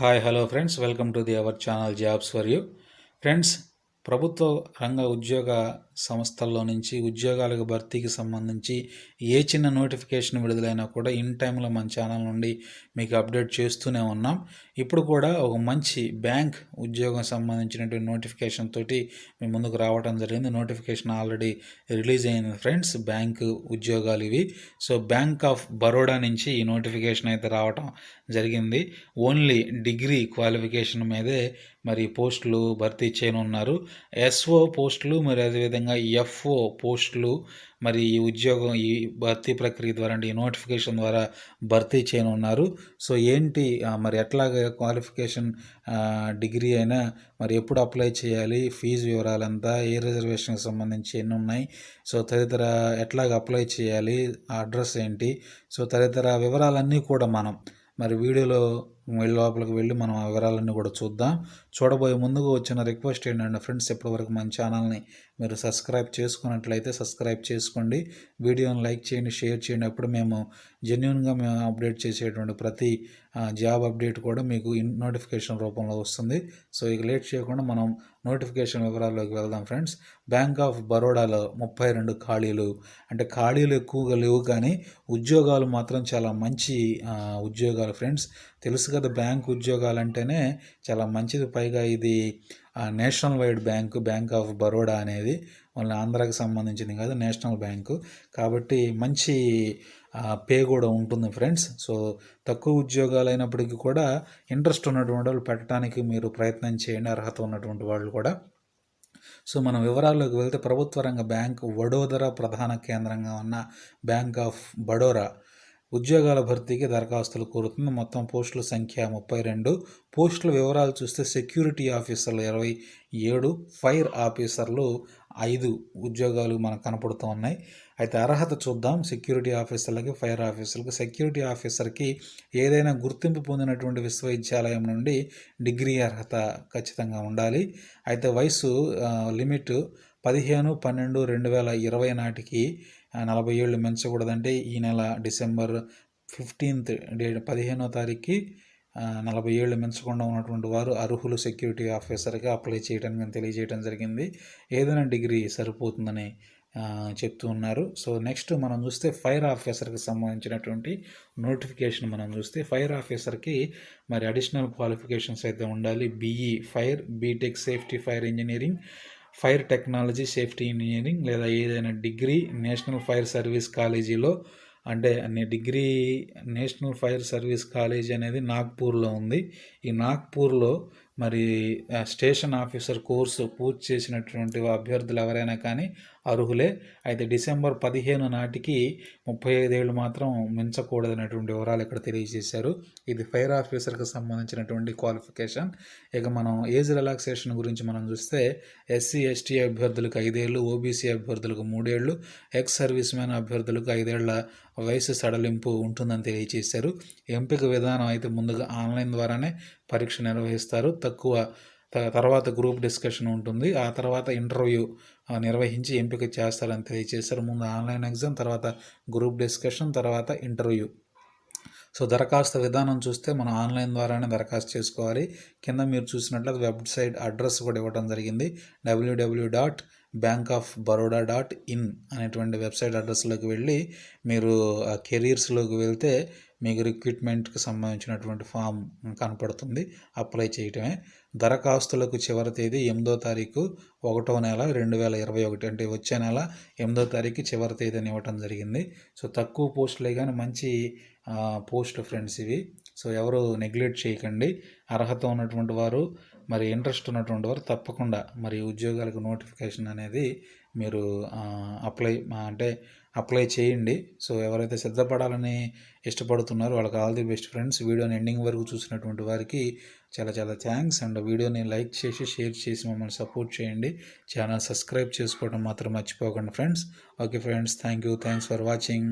Hi hello friends, welcome to our channel jobs for you. Friends, ప్రభుత్వ రంగ ఉద్యోగ సంస్థల్లో నుంచి ఉద్యోగాలకు భర్తీకి సంబంధించి ఏ చిన్న నోటిఫికేషన్ విడుదలైనా కూడా ఇన్ టైంలో మన ఛానల్ నుండి మీకు అప్డేట్ చేస్తూనే ఉన్నాం. ఇప్పుడు కూడా ఒక మంచి బ్యాంక్ ఉద్యోగం సంబంధించినటువంటి నోటిఫికేషన్ తోటి మీ ముందుకు రావడం జరిగింది. నోటిఫికేషన్ ఆల్రెడీ రిలీజ్ అయింది ఫ్రెండ్స్, బ్యాంక్ ఉద్యోగాలు ఇవి. సో బ్యాంక్ ఆఫ్ బరోడా నుంచి ఈ నోటిఫికేషన్ అయితే రావటం జరిగింది. ఓన్లీ డిగ్రీ క్వాలిఫికేషన్ మీదే మరి పోస్టులు భర్తీ చేయనున్నారు. ఎస్ఓ పోస్టులు, మరి అదేవిధంగా ఎఫ్ఓ పోస్టులు మరి ఈ ఉద్యోగం ఈ భర్తీ ప్రక్రియ ద్వారా అంటే ఈ నోటిఫికేషన్ ద్వారా భర్తీ చేయనున్నారు. సో ఏంటి మరి ఎట్లాగ క్వాలిఫికేషన్ డిగ్రీ అయినా మరి ఎప్పుడు అప్లై చేయాలి, ఫీజు వివరాలంతా, ఏ రిజర్వేషన్కి సంబంధించి ఎన్ని ఉన్నాయి, సో తదితర ఎట్లాగ అప్లై చేయాలి, అడ్రస్ ఏంటి, సో తదితర వివరాలన్నీ కూడా మనం మరి వీడియోలో లోపలికి వెళ్ళి మనం ఆ వివరాలన్నీ కూడా చూద్దాం. చూడబోయే ముందుగా వచ్చిన రిక్వెస్ట్ ఏంటంటే ఫ్రెండ్స్, ఇప్పటివరకు మన ఛానల్ని మీరు సబ్స్క్రైబ్ చేసుకున్నట్లయితే సబ్స్క్రైబ్ చేసుకోండి, వీడియోని లైక్ చేయండి, షేర్ చేయండి. అప్పుడు మేము జెన్యున్గా మేము అప్డేట్ చేసేటువంటి ప్రతి జాబ్ అప్డేట్ కూడా మీకు నోటిఫికేషన్ రూపంలో వస్తుంది. సో ఇక లేట్ చేయకుండా మనం నోటిఫికేషన్ వివరాల్లోకి వెళ్దాం ఫ్రెండ్స్. బ్యాంక్ ఆఫ్ బరోడాలో 32 ఖాళీలు, అంటే ఖాళీలు ఎక్కువగా లేవు కానీ ఉద్యోగాలు మాత్రం చాలా మంచి ఉద్యోగాలు ఫ్రెండ్స్. తెలుసు కదా, బ్యాంక్ ఉద్యోగాలు అంటేనే చాలా మంచిది. పైగా ఇది national wide bank of Baroda అనేది వాళ్ళ ఆంధ్రాకి సంబంధించింది కాదు, నేషనల్ బ్యాంకు కాబట్టి మంచి పే కూడా ఉంటుంది ఫ్రెండ్స్. సో తక్కువ ఉద్యోగాలు అయినప్పటికీ కూడా ఇంట్రెస్ట్ ఉన్నటువంటి వాళ్ళు పెట్టడానికి మీరు ప్రయత్నం చేయండి, అర్హత ఉన్నటువంటి వాళ్ళు కూడా. సో మనం వివరాల్లోకి వెళ్తే, ప్రభుత్వ రంగ బ్యాంకు వడోదర ప్రధాన కేంద్రంగా ఉన్న బ్యాంక్ ఆఫ్ బరోడా ఉద్యోగాల భర్తీకి దరఖాస్తులు కోరుతుంది. మొత్తం పోస్టుల సంఖ్య 32. పోస్టుల వివరాలు చూస్తే సెక్యూరిటీ ఆఫీసర్లు 27, ఫైర్ ఆఫీసర్లు 5 ఉద్యోగాలు మనకు కనపడుతూ ఉన్నాయి. అయితే అర్హత చూద్దాం. సెక్యూరిటీ ఆఫీసర్లకి, ఫైర్ ఆఫీసర్లకి. సెక్యూరిటీ ఆఫీసర్కి ఏదైనా గుర్తింపు పొందినటువంటి విశ్వవిద్యాలయం నుండి డిగ్రీ అర్హత ఖచ్చితంగా ఉండాలి. అయితే వయసు లిమిట్ 15/12/2020 నాటికి 40 ఏళ్ళు మించకూడదంటే ఈ నెల డిసెంబర్ 15 15వ తారీఖుకి 40 ఏళ్ళు మించకుండా ఉన్నటువంటి వారు అర్హులు సెక్యూరిటీ ఆఫీసర్గా అప్లై చేయడానికి తెలియజేయడం జరిగింది. ఏదైనా డిగ్రీ సరిపోతుందని చెప్తూ ఉన్నారు. సో నెక్స్ట్ మనం చూస్తే ఫైర్ ఆఫీసర్కి సంబంధించినటువంటి నోటిఫికేషన్ మనం చూస్తే, ఫైర్ ఆఫీసర్కి మరి అడిషనల్ క్వాలిఫికేషన్స్ అయితే ఉండాలి. BE fire, BTech safety fire engineering, fire technology safety engineering, లేదా ఏదైనా డిగ్రీ నేషనల్ ఫైర్ సర్వీస్ కాలేజీలో, అంటే degree national fire service college అనేది నాగ్పూర్లో ఉంది. ఈ నాగ్పూర్లో మరి స్టేషన్ ఆఫీసర్ కోర్సు పూర్తి చేసినటువంటి అభ్యర్థులు ఎవరైనా కానీ అర్హులే. అయితే డిసెంబర్ 15 నాటికి 35 ఏళ్ళు మాత్రం మించకూడదనేటువంటి వివరాలు ఇక్కడ తెలియజేశారు. ఇది ఫైర్ ఆఫీసర్కి సంబంధించినటువంటి క్వాలిఫికేషన్. ఇక మనం ఏజ్ రిలాక్సేషన్ గురించి మనం చూస్తే, ఎస్సీ ఎస్టీ అభ్యర్థులకు 5 ఏళ్ళు, ఓబీసీ అభ్యర్థులకు 3 ఏళ్ళు, ఎక్స్ సర్వీస్ మ్యాన్ అభ్యర్థులకు 5 ఏళ్ల వయసు సడలింపు ఉంటుందని తెలియజేశారు. ఎంపిక విధానం అయితే ముందుగా ఆన్లైన్ ద్వారానే పరీక్ష నిర్వహిస్తారు. తర్వాత గ్రూప్ డిస్కషన్ ఉంటుంది. ఆ తర్వాత ఇంటర్వ్యూ నిర్వహించి ఎంపిక చేస్తారని తెలియజేశారు. ముందు ఆన్లైన్ ఎగ్జామ్, తర్వాత గ్రూప్ డిస్కషన్, తర్వాత ఇంటర్వ్యూ. సో దరఖాస్తు విధానం చూస్తే మనం ఆన్లైన్ ద్వారానే దరఖాస్తు చేసుకోవాలి. కింద మీరు చూసినట్లయితే వెబ్సైట్ అడ్రస్ కూడా ఇవ్వడం జరిగింది. www.bankofbaroda.in అనేటువంటి వెబ్సైట్ అడ్రస్లోకి వెళ్ళి మీరు కెరీర్స్లోకి వెళ్తే మీకు రిక్రూట్మెంట్కి సంబంధించినటువంటి ఫామ్ కనపడుతుంది, అప్లై చేయటమే. దరఖాస్తులకు చివరి తేదీ 8వ తారీఖు 1వ నెల 2021, అంటే వచ్చే నెల 8వ తారీఖు చివరి తేదీని ఇవ్వటం జరిగింది. సో తక్కువ పోస్టులే కానీ మంచి పోస్ట్ ఫ్రెండ్స్ ఇవి. సో ఎవరు నెగ్లెక్ట్ చేయకండి. అర్హత ఉన్నటువంటి వారు, మరి ఇంట్రెస్ట్ ఉన్నటువంటి వారు తప్పకుండా మరి ఉద్యోగాలకు నోటిఫికేషన్ అనేది మీరు అప్లై చేయండి. సో ఎవరైతే సిద్ధపడాలని ఇష్టపడుతున్నారో వాళ్ళకి ఆల్ ది బెస్ట్ ఫ్రెండ్స్. వీడియోని ఎండింగ్ వరకు చూసినటువంటి వారికి చాలా చాలా థ్యాంక్స్. అండ్ వీడియోని లైక్ చేసి షేర్ చేసి మమ్మల్ని సపోర్ట్ చేయండి. ఛానల్ సబ్స్క్రైబ్ చేసుకోవడం మాత్రం మర్చిపోకండి friends. Okay friends, thanks for watching.